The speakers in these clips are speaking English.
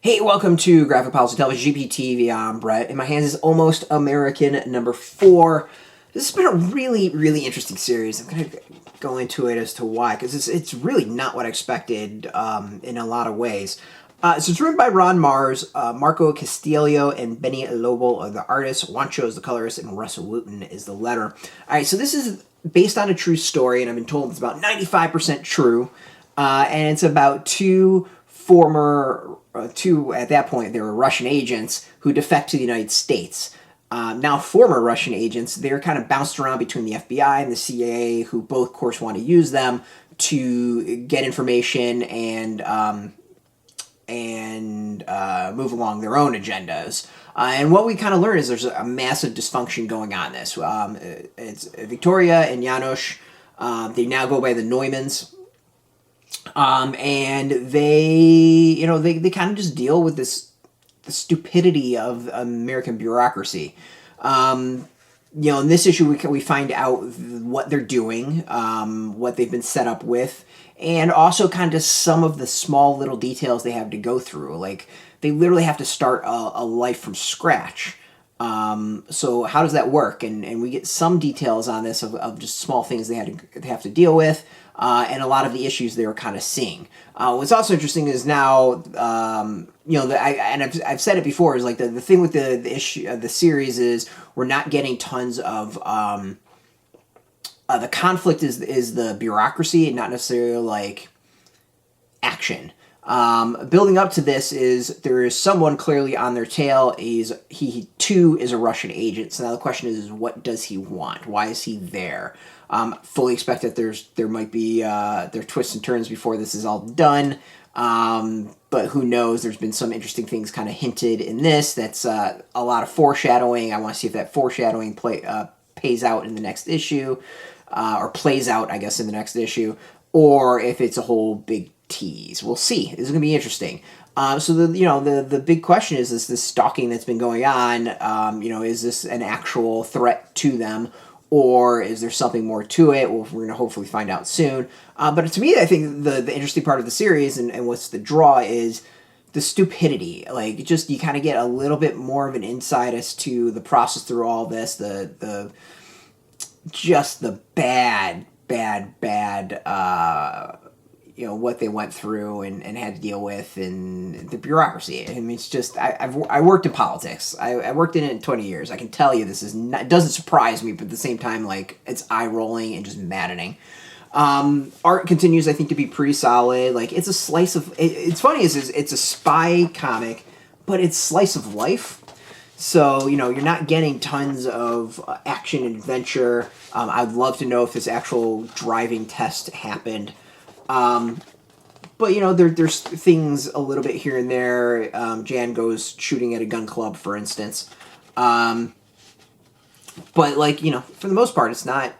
Hey, welcome to Graphic Policy Television, GPTV. I'm Brett. In my hands is Almost American number 4. This has been a really, really interesting series. I'm going to go into it as to why, because it's really not what I expected in a lot of ways. So it's written by Marz, Marco Castiello, and Beni Lobel are the artists. Juancho is the colorist, and Rus Wooton is the letterer. All right, so this is based on a true story, and I've been told it's about 95% true. And it's about two, at that point, they were Russian agents who defect to the United States. Now, former Russian agents, they're kind of bounced around between the FBI and the CIA, who both, of course, want to use them to get information and move along their own agendas. And what we kind of learn is there's a massive dysfunction going on in this. It's Victoria and Janos. They now go by the Neumanns. And they kind of just deal with the stupidity of American bureaucracy. In this issue, we find out what they're doing, what they've been set up with, and also kind of some of the small little details they have to go through. Like, they literally have to start a life from scratch. So how does that work? And we get some details on this of just small things they have to deal with, and a lot of the issues they were kind of seeing. What's also interesting is now, I've said it before, is like the thing with the issue of the series is we're not getting tons of the conflict is the bureaucracy and not necessarily like action. Building up to this is there is someone clearly on their tail. He too is a Russian agent. So now the question is what does he want? Why is he there? Fully expect that there might be there twists and turns before this is all done. But who knows? There's been some interesting things kind of hinted in this. That's a lot of foreshadowing. I want to see if that foreshadowing pays out in the next issue, or plays out, I guess, in the next issue, or if it's a whole big tease. We'll see. This is going to be interesting. So the big question is this stalking that's been going on, is this an actual threat to them, or is there something more to it? Well, we're going to hopefully find out soon. But to me, I think the interesting part of the series and what's the draw is the stupidity. Like, just you kind of get a little bit more of an insight as to the process through all this, the bad what they went through and had to deal with, and the bureaucracy. I mean, it's just, I worked in politics. I worked in it 20 years. I can tell you this it doesn't surprise me, but at the same time, like, it's eye-rolling and just maddening. Art continues, I think, to be pretty solid. Like, it's a slice of, it's funny, it's a spy comic, but it's slice of life. So, you're not getting tons of action and adventure. I'd love to know if this actual driving test happened. But, there's things a little bit here and there. Jan goes shooting at a gun club, for instance. But, like, for the most part, it's not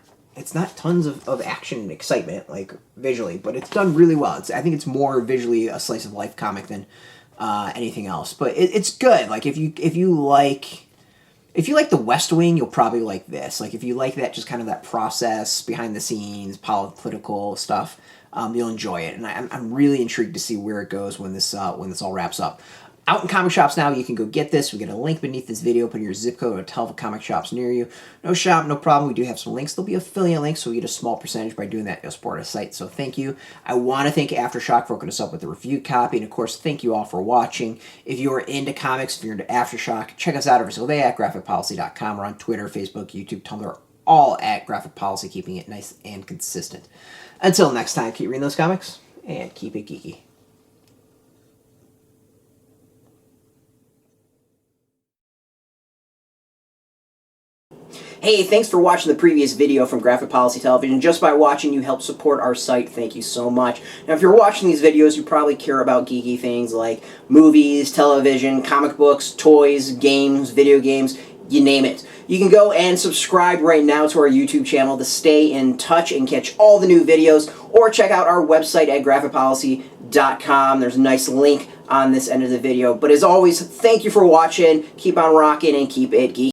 tons of action and excitement, like, visually. But it's done really well. I think it's more visually a slice-of-life comic than anything else. But it's good. Like, if you like The West Wing, you'll probably like this. Like, if you like that, just kind of that process, behind-the-scenes, political stuff, you'll enjoy it. And I'm really intrigued to see where it goes when this all wraps up. Out in comic shops now, you can go get this. We get a link beneath this video. Put in your zip code or tell the comic shops near you. No shop, no problem. We do have some links. There'll be affiliate links, so we get a small percentage by doing that. You'll support our site, so thank you. I want to thank AfterShock for hooking us up with the review copy. And, of course, thank you all for watching. If you're into comics, if you're into AfterShock, check us out every single day at graphicpolicy.com. We're on Twitter, Facebook, YouTube, Tumblr, all at Graphic Policy, keeping it nice and consistent. Until next time, keep reading those comics, and keep it geeky. Hey, thanks for watching the previous video from Graphic Policy Television. Just by watching, you help support our site. Thank you so much. Now, if you're watching these videos, you probably care about geeky things like movies, television, comic books, toys, games, video games, you name it. You can go and subscribe right now to our YouTube channel to stay in touch and catch all the new videos, or check out our website at graphicpolicy.com. There's a nice link on this end of the video. But as always, thank you for watching. Keep on rocking and keep it geeky.